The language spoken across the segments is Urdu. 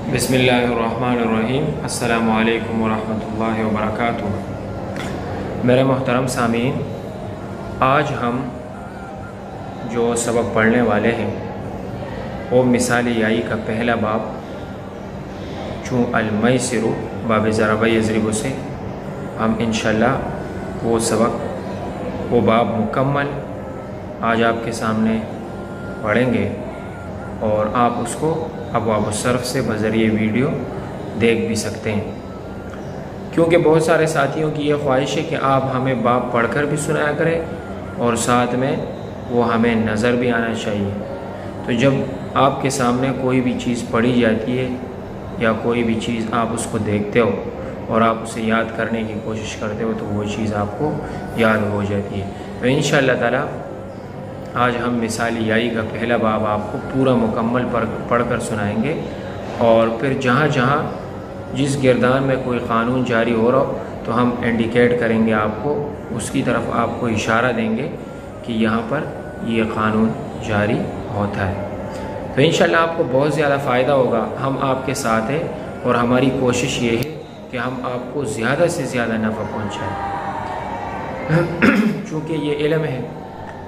بسم اللہ الرحمن الرحیم۔ السلام علیکم ورحمۃ اللہ وبرکاتہ۔ میرے محترم سامعین، آج ہم جو سبق پڑھنے والے ہیں وہ مثال یائی کا پہلا باب چوں المیسر باب ضرب یضرب سے ہم انشاءاللہ وہ باب مکمل آج آپ کے سامنے پڑھیں گے اور آپ اس کو ابواب الصرف سے بذریعہ ویڈیو دیکھ بھی سکتے ہیں، کیونکہ بہت سارے ساتھیوں کی یہ خواہش ہے کہ آپ ہمیں باب پڑھ کر بھی سنایا کریں اور ساتھ میں وہ ہمیں نظر بھی آنا چاہیے۔ تو جب آپ کے سامنے کوئی بھی چیز پڑھی جاتی ہے یا کوئی بھی چیز آپ اس کو دیکھتے ہو اور آپ اسے یاد کرنے کی کوشش کرتے ہو تو وہ چیز آپ کو یاد ہو جاتی ہے۔ تو انشاءاللہ تعالی آج ہم مثال یائی کا پہلا باب آپ کو پورا مکمل پڑھ کر سنائیں گے، اور پھر جہاں جہاں جس گردان میں کوئی قانون جاری ہو رہا ہو تو ہم انڈیکیٹ کریں گے آپ کو، اس کی طرف آپ کو اشارہ دیں گے کہ یہاں پر یہ قانون جاری ہوتا ہے۔ تو انشاءاللہ آپ کو بہت زیادہ فائدہ ہوگا، ہم آپ کے ساتھ ہیں اور ہماری کوشش یہ ہے کہ ہم آپ کو زیادہ سے زیادہ نفع پہنچائیں، چونکہ یہ علم ہے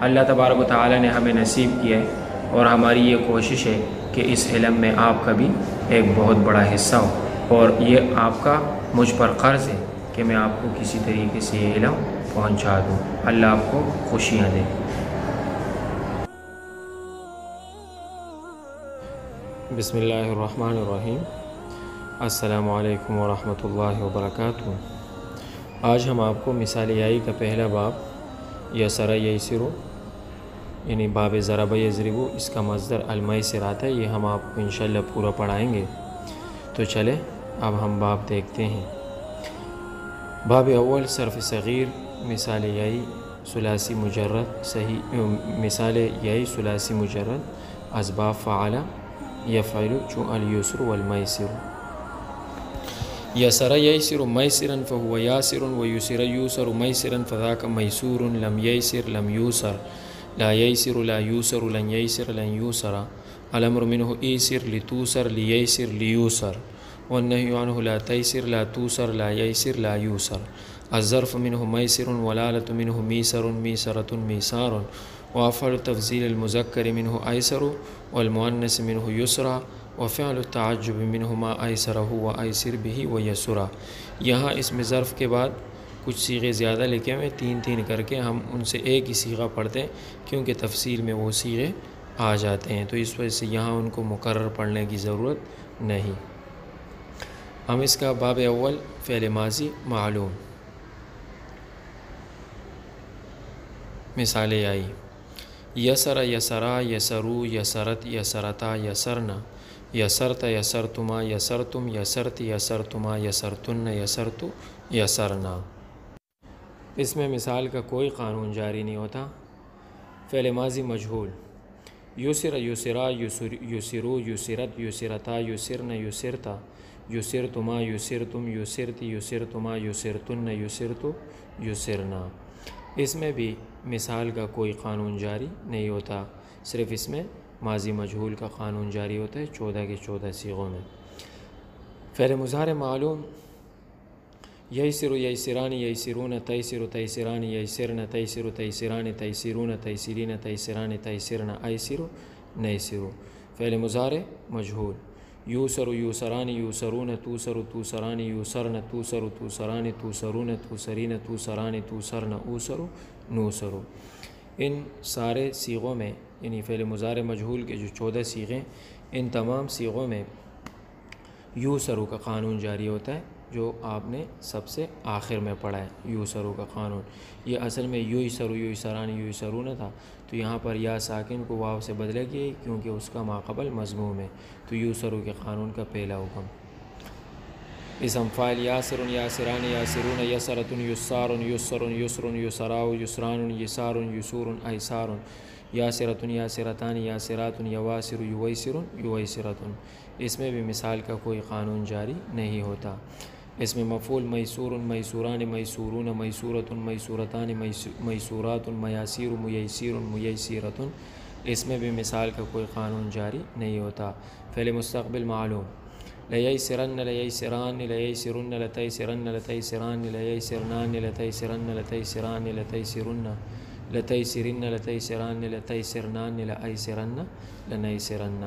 اللہ تبارک و تعالی نے ہمیں نصیب کیا ہے، اور ہماری یہ کوشش ہے کہ اس علم میں آپ کا بھی ایک بہت بڑا حصہ ہو، اور یہ آپ کا مجھ پر قرض ہے کہ میں آپ کو کسی طریقے سے یہ علم پہنچا دوں۔ اللہ آپ کو خوشیاں دے۔ بسم اللہ الرحمن الرحیم۔ السلام علیکم ورحمۃ اللہ وبرکاتہ۔ آج ہم آپ کو مثال یائی کا پہلا باب یسر یسر یعنی باب ضرب یضرب، اس کا مصدر المیسر آتا ہے، یہ ہم آپ کو انشاءاللہ پورا پڑھائیں گے۔ تو چلے اب ہم باب دیکھتے ہیں۔ باب اول صرف صغیر مثال یائی ثلاثی مجرد صحیح مثال یائی ثلاثی مجرد اسباب فعل یفعل چون الیسر والمیسر۔ یسر یسر میسرا فهو یاسر ویسر یوسر میسرا فذاک میسور لم یسر لم یوسر لا یسر لا یوسر لن یسر لن یوسر الامر منه ایسر لتوسر لیسر لیوسر والنهی عنه لا تیسر لا توسر لا یسر لا یوسر الظرف منه میسر والآلة منه میسر میسرة میسار وافعل تفضیل المذکر منه ایسر والمؤنث منه یسرا وفعل التعجب منه ما ایسرہ و ایسر به و یسرا۔ یہاں اس میں ظرف کے بعد کچھ صیغے زیادہ لکھے ہوئے، تین تین کر کے ہم ان سے ایک ہی صیغہ پڑھتے ہیں کیونکہ تفصیل میں وہ صیغے آ جاتے ہیں، تو اس وجہ سے یہاں ان کو مکرر پڑھنے کی ضرورت نہیں۔ ہم اس کا باب اول فعل ماضی معلوم مثال آئی یسر یسرا یسرو یسرت یسرتا یسرنا یسرت یسرتما یسرتم یسرت یسرتما یسرتن یسرت یسرنا۔ اس میں مثال کا کوئی قانون جاری نہیں ہوتا۔ فعل ماضی مجہول یسر یسرا یسرو یسرت یسرتا یسرن یسرتا یسرتما یسرتم یسرتی یسرتما یسرتن یسرت یسرنا۔ اس میں بھی مثال کا کوئی قانون جاری نہیں ہوتا، صرف اس میں ماضی مجہول کا قانون جاری ہوتا ہے 14 کے 14 صیغوں میں۔ فعل مضارع معلوم یسر یسران یسرون تیسر تیسران یسرن تیسر تیسران تیسرون تیسرین تیسران تیسرن ایسر نیسر۔ فعل مضارع مجہول یوسر یوسران یوسرون توسر توسران یوسرن توسر توسران توسرون توسرین توسران توسرن اوسر نوسر۔ ان سارے صیغوں میں یعنی فعل مضارع مجہول کے جو 14 صیغیں، ان تمام صیغوں میں یوسرو کا قانون جاری ہوتا ہے، جو آپ نے سب سے آخر میں پڑھا ہے۔ یوسرو کا قانون یہ اصل میں یوسرو یوسران یوسرون تھا، تو یہاں پر یا ساکن کو واو سے بدلا گیا کیونکہ اس کا ماقبل مضموم ہے، تو یوسرو کے قانون کا پہلا حکم۔ اسم فاعل یاسر یاسران یاسرون یسرۃ یسار یسر یسر یسراء یسران یسار یسور ایسار یاسرۃ یاسرتان یاسرات یواسر یویسر یویسرۃ۔ اس میں بھی مثال کا کوئی قانون جاری نہیں ہوتا۔ اس میں مفعول میسور میسوران میسورون میسورۃ میسورتان میسورات میاسیر میسیر میسیرۃ۔ اس میں بھی مثال کا کوئی قانون جاری نہیں ہوتا۔ فعل مستقبل معلوم لیسرن لیسران لیسرن لتیسرن لتیسران لیسرنان لتیسرن لتیسران لتیسرن لتیسرن لتیسران لتیسرنان لایسرن لنیسرن.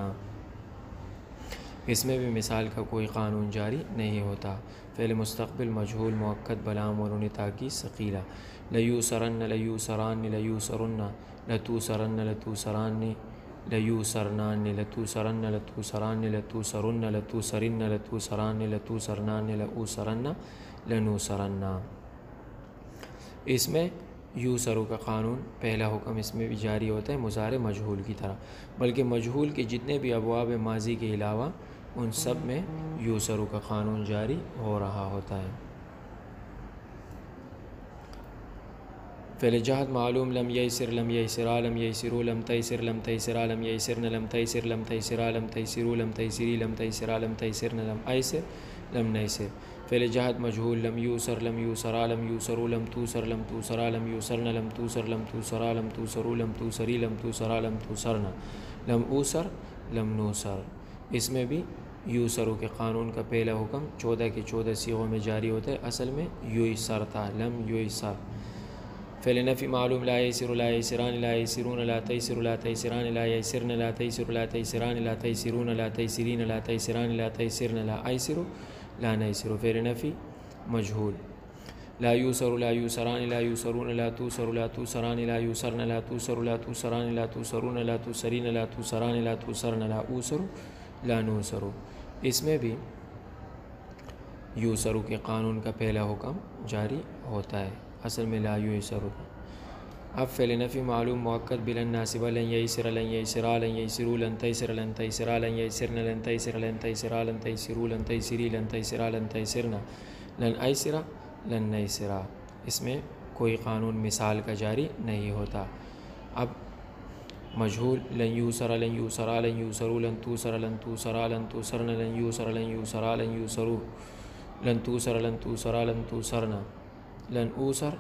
اس میں بھی مثال کا کوئی قانون جاری نہیں ہوتا. فعل مستقبل مجہول مؤکد بلام و نون تاکید ثقیلہ. لیوسرن لیوسران لیوسرن لتوسرن لتوسران لیوسرنان لتوسرن لتوسران لتوسرن لتوسرن لتوسران لتوسرنان لأوسرن لنوسرن. اس میں یوسرو کا قانون پہلا حکم اس میں بھی جاری ہوتا ہے مضارع مجہول کی طرح، بلکہ مجہول کے جتنے بھی ابواب ماضی کے علاوہ ان سب میں یوسرو کا قانون جاری ہو رہا ہوتا ہے. فعل جہد معلوم لم یسر لم یسرا لم یسرو لم تیسر لم تیسرا لم یسرن لم تیسر لم تیسرا لم تیسرو لم تیسری لم تیسرا لم تیسرن لم ایسر لم نیسر. فعل جہد مجہول لم یوسر لم یوسرا لم یوسرو لم توسر لم توسرا لم یوسرن لم توسر لم توسرا لم توسرو لم توسری لم توسرا لم توسرن لم اوسر لم نوسر. اس میں بھی یوسرو کے قانون کا پہلا حکم 14 کے 14 صیغوں میں جاری ہوتا ہے. اصل میں یوسر تھا، لم یوسر. فعل نفی معلوم لا یسر لا یسران لا یسرون لا تیسر لا تیسران لا یسرن لا تیسر لا تیسران لا تیسرون لا تیسرین لا تیسران لا تیسرن لا ایسر لا نیسر. فعل نفی مجہول لا یوسر لا یوسران لا یوسرون لا توسر لا توسران لا یوسرن لا توسر لا توسران لا توسرون لا توسرین لا توسران لا توسرن لا اوسر لا نوسر. اس میں بھی یوسرو کے قانون کا پہلا حکم جاری ہوتا ہے، اصل میں لا یوسرو. اب فعل نفی معلوم مؤکد بلن ناسبہ لن یسر لن یسرا لن یسرو لن تیسر لن تیسرا لن یسرن لن تیسر لن تیسرا لن تیسرو لن تیسری لن تیسرا لن تیسرن لن ایسرا لن نیسرا. اس میں کوئی قانون مثال کا جاری نہیں ہوتا. اب مجہول لن یوسر لن یوسرا لن یوسرو لن توسر لن توسرا لن توسرن لن یوسر لن یوسرا لن یوسرو لن توسر لن توسرا لن توسرن لن اوسر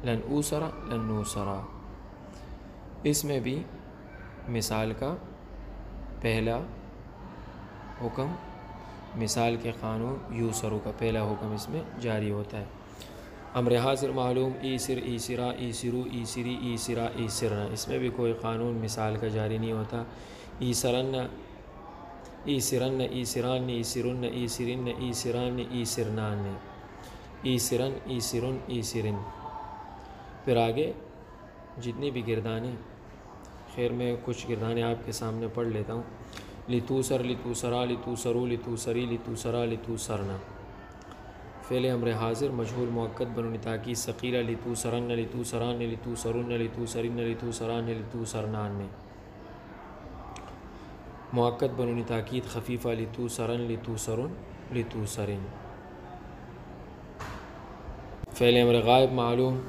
لن اوسرا لن نوسرا. اس میں بھی مثال کا پہلا حکم مثال کے قانون یوسرو کا پہلا حکم اس میں جاری ہوتا ہے. امر حاضر معلوم ایسر ایسرا ایسرو ایسری ایسرا ایسرنا. اس میں بھی کوئی قانون مثال کا جاری نہیں ہوتا. ایسرن ایسرن ایسران ایسرن ایسرن ایسران ایسرنان ایسرن ایسرن ایسرن. پھر آگے جتنی بھی گردانیں، خیر میں کچھ گردانیں آپ کے سامنے پڑھ لیتا ہوں. لتوسر لتوسرا لتوسرو لتوسری لتوسرا لتوسرنا. فعل امر حاضر مجہول مؤکد بنون تاکید ثقیلہ لتوسرن لتوسران لتوسرن لتوسرن لتوسران لتوسرنان. مؤکد بنون تاکید خفیفہ لتوسرن لتوسرن لتوسرن. فعل امر غائب معلوم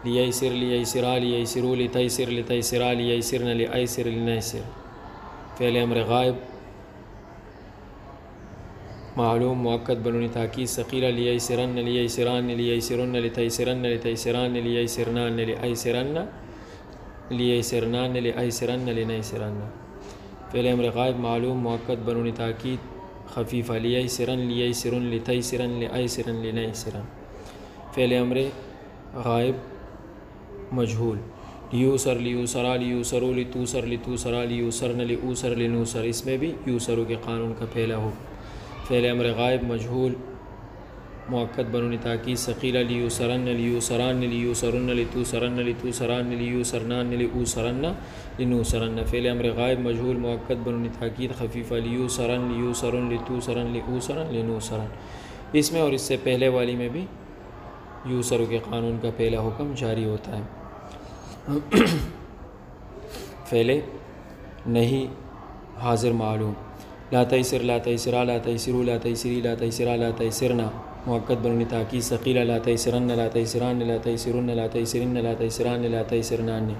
لیسر لیسرا لیسرو لتیسر لتیسرا لیسرن لایسر لنیسر. فعل امر غائب معلوم مؤکد بنون تاکید ثقیلہ لیسرن لیسران لیسرن لتیسرن لتیسران لیسرنان لایسرن لیسرنان لایسرن لنیسرن. فعل امر غائب معلوم مؤکد بنون تاکید خفیفہ لیسرن لیسرن لتیسرن لایسرن لنیسرن. فعل امر غائب مجہول لیوسر لیوسرا لیوسرو لتوسر لتوسرا لیوسرن لأوسر لنوسر. اس میں بھی یوسرو کے قانون کا پہلا ہو. فعل امر غائب مجہول مؤکد بنون تاکید ثقیلہ لیوسرن لیوسران لیوسرن لتوسرن لتوسران لیوسرنان لأوسرن لنوسرن. فعل امر غائب مجہول مؤکد بنون تاکید خفیفہ لیوسرن لیوسرن لتوسرن لأوسرن لنوسرن. اس میں اور اس سے پہلے والی میں بھی یوسرو کے قانون کا پہلا حکم جاری ہوتا ہے. فعل نہیں حاضر معلوم لا تیسر لا تیسرا لا تیسرو لا تیسری لا تیسرا لا تیسرنا. مؤکد بنون تاکید ثقیلہ لا تیسرن لا تیسران لا تیسرن لا تیسرن لا تیسران لا تیسرنان.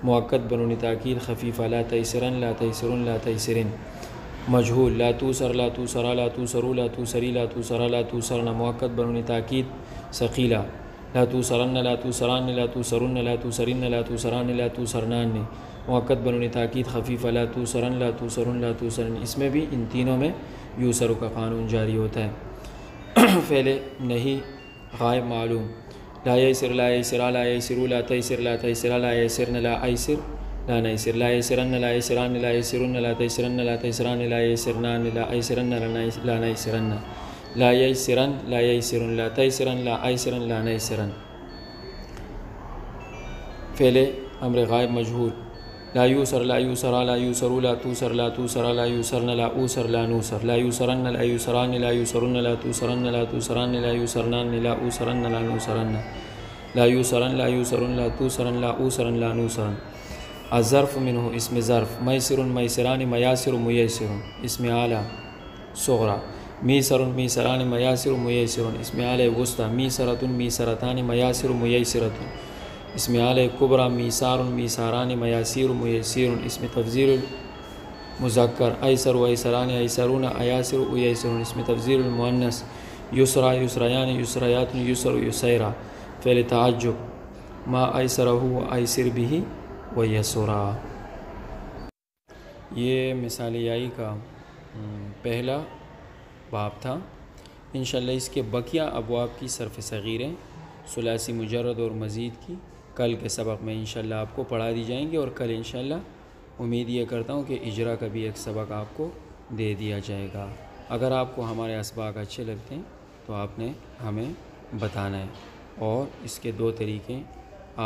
مؤکد بنون تاکید خفیفہ لا تیسرن لا تیسرن لا تیسرن. مجہول لا توسر لا توسرا لا توسرو لا توسری لا توسرا لا توسرنا. مؤکد بنون تاکید ثقیلہ لا توسرن لا توسران لا توسرن لا توسرن لا توسران لا توسرنان. مؤکد بنون تاکید خفیفہ لا توسرن لا توسرن لا توسرن. اس میں بھی ان تینوں میں یوسر کا قانون جاری ہوتا ہے۔ فعل نہیں غائب معلوم، لا یسر لا یسرا لا یسرو لا تیسر لا تیسرا لا یسرن لا ایسر لا نیسر لا یسرن لا یسران لا یسرن لا تیسرن لا تیسران لا یسرنان لا ایسرن لا نیسرن لا یسرن لا یسرن لا تیسرن لا ایسرن لا نیسرن۔ فعل امر غائب مجہول، لا یوسر لا یوسرا لا یوسرو لا توسر لا توسرا لا یوسرن لا اوسر لا نوسر لا یوسرن لا یوسران لا یوسرن لا توسرن لا توسران لا یوسرنان لا اوسرن لا نوسرن لا یوسرن لا یوسرن لا توسرن لا اوسرن لا نوسرن۔ الظرف منه اسم ظرف، میسر میسران میاسر میسر اسم اعلی صغرا، میسر میسران میاسر میسر اسم اعلی وسطی، میسرۃ میسرتان میاسر میسرۃ اسم اعلی کبریٰ، میسار میساران میاسیر میسیر اسم تفضیل المذکر، ایسر و ایسران ایسرون ایاسر ایسرون اسم تفضیل المؤنث، یسرا یسریان یسریات یسر یسیرا۔ فعل تعجب، ما ایسرہ و ایسر بھی و یسرا۔ یہ مثال یائی کا پہلا باب تھا۔ انشاءاللہ اس کے بقیہ ابواب کی صرف صغیریں ثلاثی مجرد اور مزید کی کل کے سبق میں انشاءاللہ آپ کو پڑھا دی جائیں گے، اور کل انشاءاللہ امید یہ کرتا ہوں کہ اجرا کا بھی ایک سبق آپ کو دے دیا جائے گا۔ اگر آپ کو ہمارے اسباق اچھے لگتے ہیں تو آپ نے ہمیں بتانا ہے، اور اس کے دو طریقے،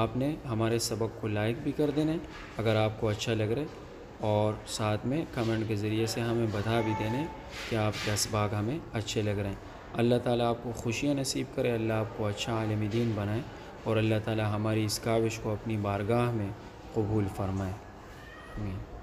آپ نے ہمارے سبق کو لائک بھی کر دینا ہے اگر آپ کو اچھا لگ رہا ہے، اور ساتھ میں کمنٹ کے ذریعے سے ہمیں بتا بھی دینا ہے کہ آپ کے اسباق ہمیں اچھے لگ رہے ہیں۔ اللہ تعالیٰ آپ کو خوشیاں نصیب کرے، اللہ آپ کو اچھا عالم دین بنائے، اور اللہ تعالیٰ ہماری اس کاوش کو اپنی بارگاہ میں قبول فرمائے۔ آمین۔